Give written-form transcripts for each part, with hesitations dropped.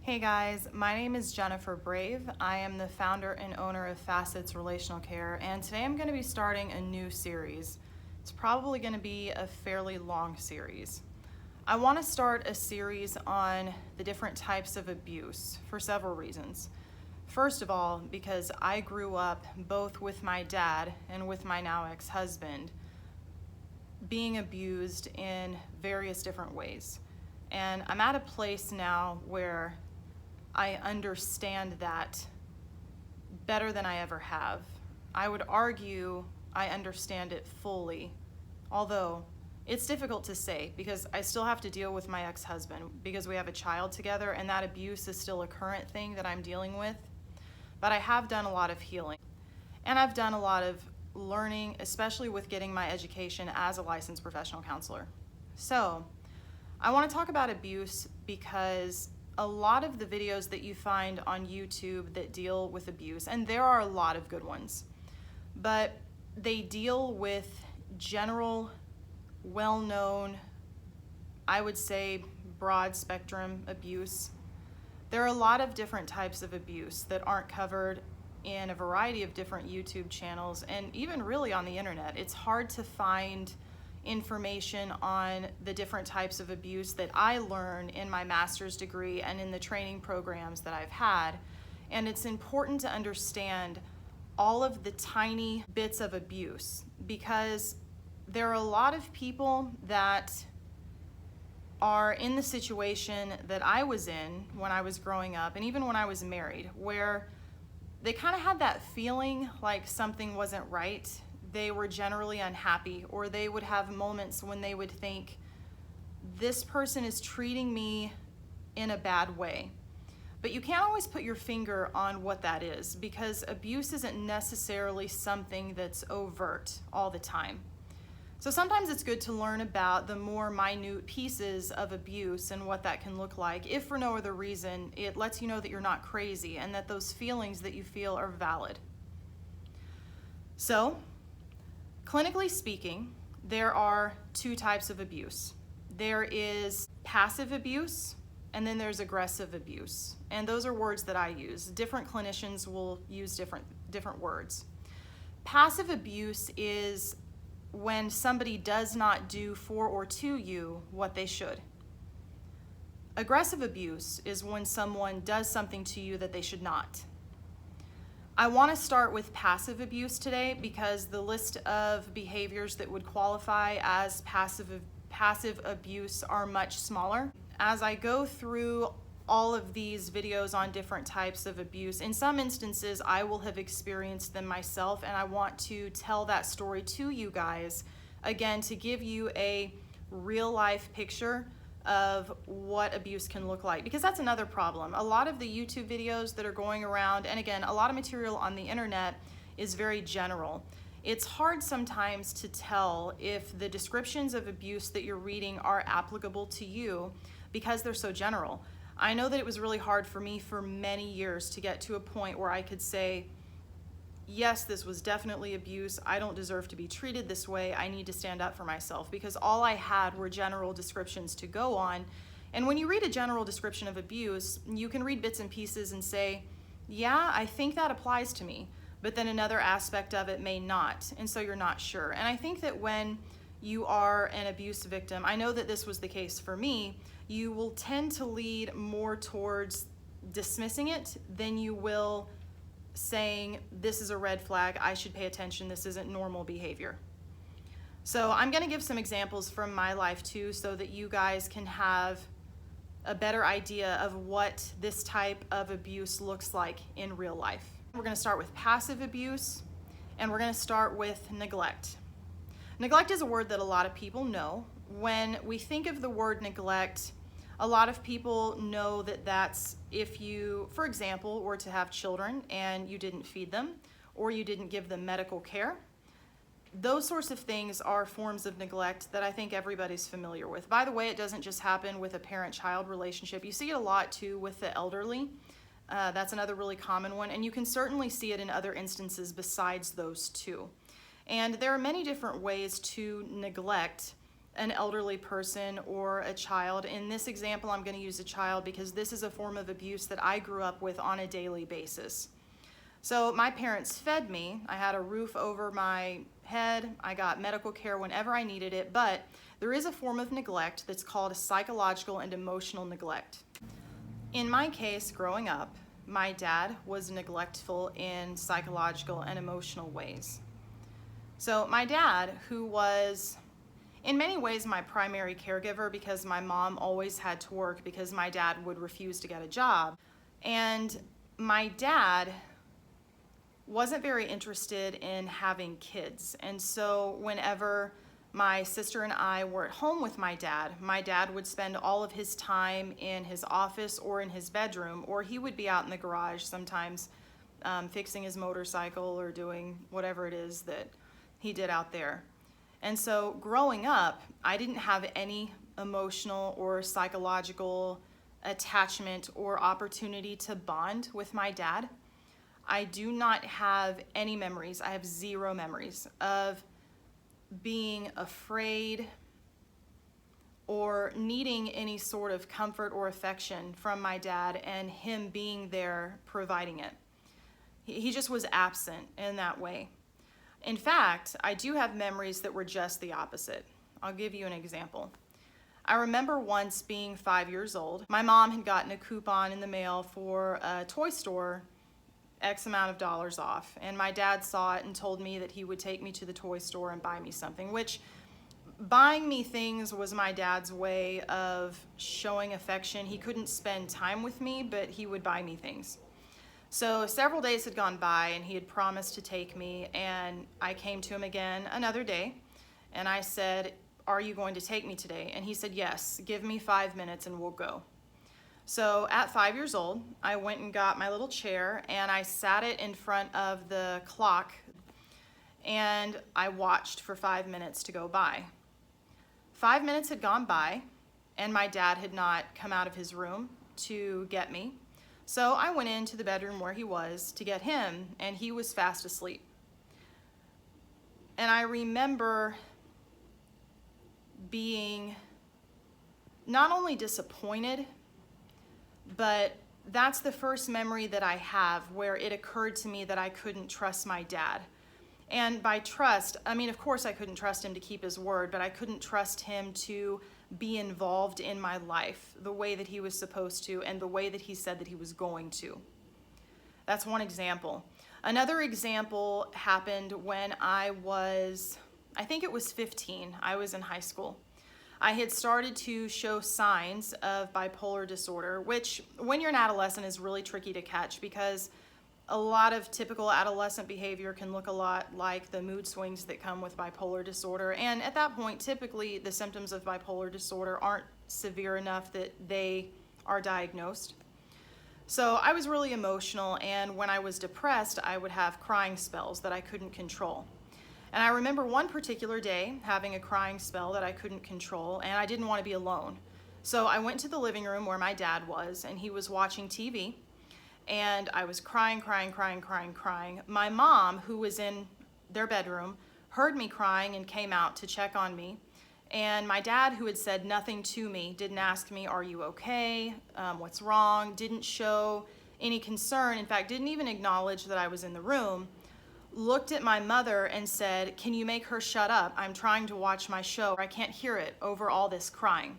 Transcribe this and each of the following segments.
Hey guys, my name is Jennifer Brave. I am the founder and owner of Facets Relational Care, and today I'm going to be starting a new series. It's probably going to be a fairly long series. I want to start a series on the different types of abuse for several reasons. First of all, because I grew up both with my dad and with my now ex-husband being abused in various different ways. And I'm at a place now where I understand that better than I ever have. I would argue I understand it fully, although it's difficult to say because I still have to deal with my ex-husband because we have a child together and that abuse is still a current thing that I'm dealing with. But I have done a lot of healing and I've done a lot of learning, especially with getting my education as a licensed professional counselor. So I want to talk about abuse because a lot of the videos that you find on YouTube that deal with abuse, and there are a lot of good ones, but they deal with general, well-known, I would say broad spectrum abuse. There are a lot of different types of abuse that aren't covered in a variety of different YouTube channels and even really on the internet. It's hard to find information on the different types of abuse that I learn in my master's degree and in the training programs that I've had. And it's important to understand all of the tiny bits of abuse because there are a lot of people that are in the situation that I was in when I was growing up and even when I was married, where they kind of had that feeling like something wasn't right. They were generally unhappy, or they would have moments when they would think, this person is treating me in a bad way. But you can't always put your finger on what that is because abuse isn't necessarily something that's overt all the time. So sometimes it's good to learn about the more minute pieces of abuse and what that can look like. If for no other reason, it lets you know that you're not crazy and that those feelings that you feel are valid. So, clinically speaking, there are two types of abuse. There is passive abuse, and then there's aggressive abuse. And those are words that I use. Different clinicians will use different words. Passive abuse is when somebody does not do for or to you what they should. Aggressive abuse is when someone does something to you that they should not. I want to start with passive abuse today because the list of behaviors that would qualify as passive abuse are much smaller. As I go through all of these videos on different types of abuse, in some instances I will have experienced them myself, and I want to tell that story to you guys, again, to give you a real life picture of what abuse can look like, because that's another problem. A lot of the YouTube videos that are going around, and again, a lot of material on the internet is very general. It's hard sometimes to tell if the descriptions of abuse that you're reading are applicable to you because they're so general. I know that it was really hard for me for many years to get to a point where I could say, yes, this was definitely abuse. I don't deserve to be treated this way. I need to stand up for myself, because all I had were general descriptions to go on. And when you read a general description of abuse, you can read bits and pieces and say, yeah, I think that applies to me, but then another aspect of it may not, and so you're not sure. And I think that when you are an abuse victim, I know that this was the case for me, you will tend to lead more towards dismissing it than you will saying, this is a red flag, I should pay attention, this isn't normal behavior. So I'm going to give some examples from my life too, so that you guys can have a better idea of what this type of abuse looks like in real life. We're going to start with passive abuse, and we're going to start with neglect. Neglect is a word that a lot of people know. When we think of the word neglect, a lot of people know that that's if you, for example, were to have children and you didn't feed them or you didn't give them medical care. Those sorts of things are forms of neglect that I think everybody's familiar with. By the way, it doesn't just happen with a parent-child relationship. You see it a lot too with the elderly. That's another really common one, and you can certainly see it in other instances besides those two. And there are many different ways to neglect an elderly person or a child. In this example, I'm going to use a child because this is a form of abuse that I grew up with on a daily basis. So my parents fed me. I had a roof over my head. I got medical care whenever I needed it, but there is a form of neglect that's called a psychological and emotional neglect. In my case, growing up, my dad was neglectful in psychological and emotional ways. So my dad, who was in many ways my primary caregiver because my mom always had to work because my dad would refuse to get a job, and my dad wasn't very interested in having kids. And so whenever my sister and I were at home with my dad would spend all of his time in his office or in his bedroom, or he would be out in the garage sometimes fixing his motorcycle or doing whatever it is that he did out there. And so growing up, I didn't have any emotional or psychological attachment or opportunity to bond with my dad. I do not have any memories. I have zero memories of being afraid or needing any sort of comfort or affection from my dad and him being there providing it. He just was absent in that way. In fact, I do have memories that were just the opposite. I'll give you an example. I remember once being 5 years old. My mom had gotten a coupon in the mail for a toy store, X amount of dollars off, and my dad saw it and told me that he would take me to the toy store and buy me something, which buying me things was my dad's way of showing affection. He couldn't spend time with me, but he would buy me things. So several days had gone by and he had promised to take me, and I came to him again another day and I said, "Are you going to take me today?" And he said, "Yes, give me 5 minutes and we'll go." So at 5 years old, I went and got my little chair and I sat it in front of the clock and I watched for 5 minutes to go by. 5 minutes had gone by and my dad had not come out of his room to get me. So I went into the bedroom where he was to get him, and he was fast asleep. And I remember being not only disappointed, but that's the first memory that I have where it occurred to me that I couldn't trust my dad. And by trust, I mean, of course I couldn't trust him to keep his word, but I couldn't trust him to be involved in my life the way that he was supposed to and the way that he said that he was going to. That's one example. Another example happened when I think it was 15. I was in high school. I had started to show signs of bipolar disorder, which when you're an adolescent is really tricky to catch because a lot of typical adolescent behavior can look a lot like the mood swings that come with bipolar disorder. And at that point, typically the symptoms of bipolar disorder aren't severe enough that they are diagnosed. So I was really emotional, and when I was depressed, I would have crying spells that I couldn't control. And I remember one particular day having a crying spell that I couldn't control, and I didn't want to be alone. So I went to the living room where my dad was, and he was watching TV. And I was crying. My mom, who was in their bedroom, heard me crying and came out to check on me. And my dad, who had said nothing to me, didn't ask me, "Are you okay? What's wrong?" Didn't show any concern. In fact, didn't even acknowledge that I was in the room. Looked at my mother and said, "Can you make her shut up? I'm trying to watch my show. I can't hear it over all this crying."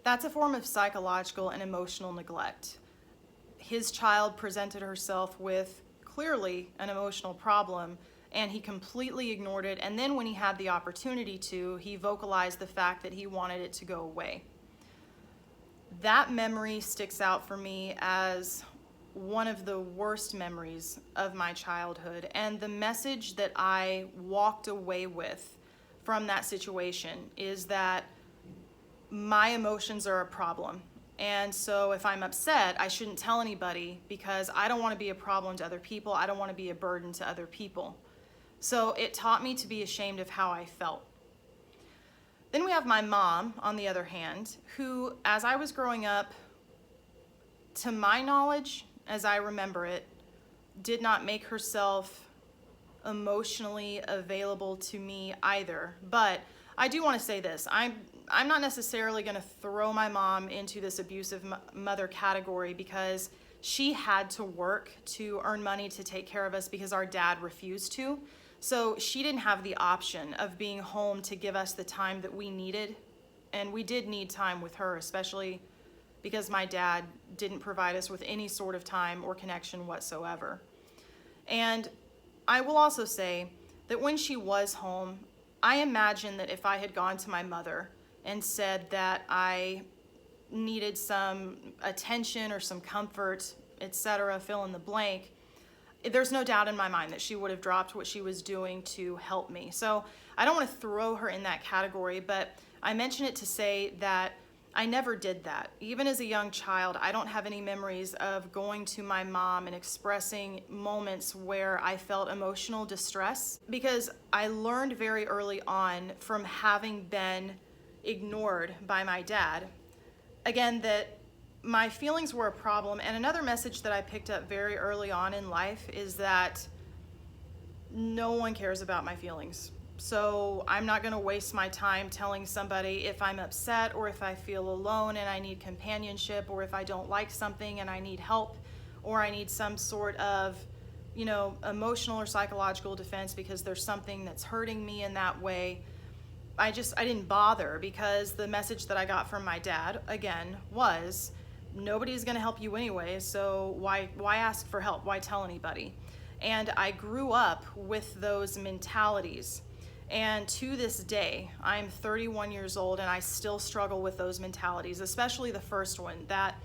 That's a form of psychological and emotional neglect. His child presented herself with clearly an emotional problem, and he completely ignored it. And then when he had the opportunity to, he vocalized the fact that he wanted it to go away. That memory sticks out for me as one of the worst memories of my childhood. And the message that I walked away with from that situation is that my emotions are a problem. And so if I'm upset, I shouldn't tell anybody because I don't want to be a problem to other people. I don't want to be a burden to other people. So it taught me to be ashamed of how I felt. Then we have my mom, on the other hand, who, as I was growing up, to my knowledge, as I remember it, did not make herself emotionally available to me either. But I do want to say this. I'm not necessarily going to throw my mom into this abusive mother category because she had to work to earn money to take care of us because our dad refused to. So she didn't have the option of being home to give us the time that we needed. And we did need time with her, especially because my dad didn't provide us with any sort of time or connection whatsoever. And I will also say that when she was home, I imagine that if I had gone to my mother and said that I needed some attention or some comfort, etc., fill in the blank, there's no doubt in my mind that she would have dropped what she was doing to help me. So I don't want to throw her in that category, but I mention it to say that I never did that. Even as a young child, I don't have any memories of going to my mom and expressing moments where I felt emotional distress, because I learned very early on from having been ignored by my dad, again, that my feelings were a problem. And another message that I picked up very early on in life is that no one cares about my feelings. So I'm not going to waste my time telling somebody if I'm upset or if I feel alone and I need companionship, or if I don't like something and I need help, or I need some sort of, emotional or psychological defense because there's something that's hurting me in that way. I didn't bother, because the message that I got from my dad, again, was nobody's going to help you anyway, so why ask for help? Why tell anybody? And I grew up with those mentalities. And to this day, I'm 31 years old and I still struggle with those mentalities, especially the first one, that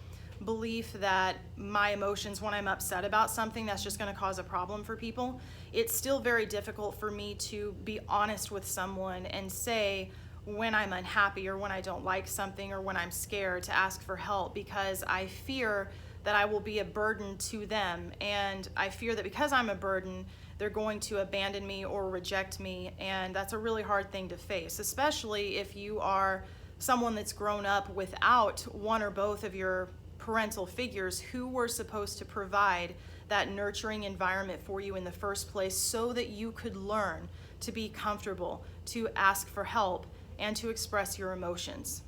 belief that my emotions when I'm upset about something, that's just going to cause a problem for people. It's still very difficult for me to be honest with someone and say when I'm unhappy or when I don't like something or when I'm scared to ask for help, because I fear that I will be a burden to them. And I fear that because I'm a burden, they're going to abandon me or reject me. And that's a really hard thing to face, especially if you are someone that's grown up without one or both of your parental figures who were supposed to provide that nurturing environment for you in the first place so that you could learn to be comfortable, to ask for help, and to express your emotions.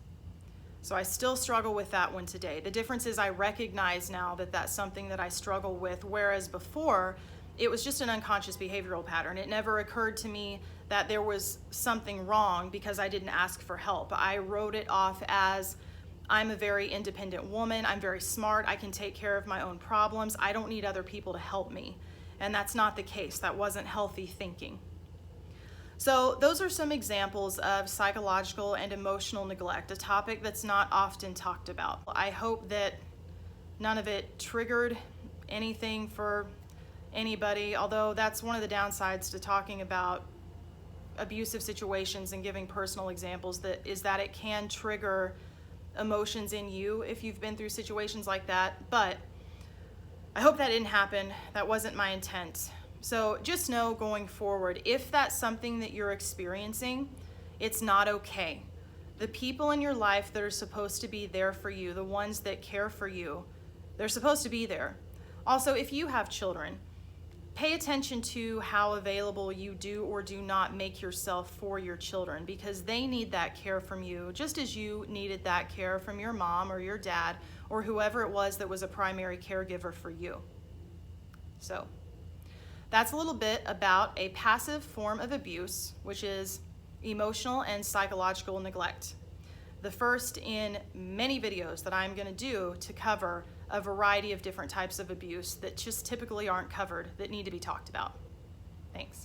So I still struggle with that one today. The difference is I recognize now that that's something that I struggle with, whereas before it was just an unconscious behavioral pattern. It never occurred to me that there was something wrong because I didn't ask for help. I wrote it off as, I'm a very independent woman, I'm very smart, I can take care of my own problems, I don't need other people to help me. And that's not the case. That wasn't healthy thinking. So those are some examples of psychological and emotional neglect, a topic that's not often talked about. I hope that none of it triggered anything for anybody, although that's one of the downsides to talking about abusive situations and giving personal examples, that it can trigger emotions in you if you've been through situations like that. But I hope that didn't happen. That wasn't my intent. So just know going forward, if that's something that you're experiencing, it's not okay. The people in your life that are supposed to be there for you, the ones that care for you, they're supposed to be there. Also, if you have children, pay attention to how available you do or do not make yourself for your children, because they need that care from you just as you needed that care from your mom or your dad or whoever it was that was a primary caregiver for you. So that's a little bit about a passive form of abuse, which is emotional and psychological neglect. The first in many videos that I'm going to do to cover a variety of different types of abuse that just typically aren't covered, that need to be talked about. Thanks.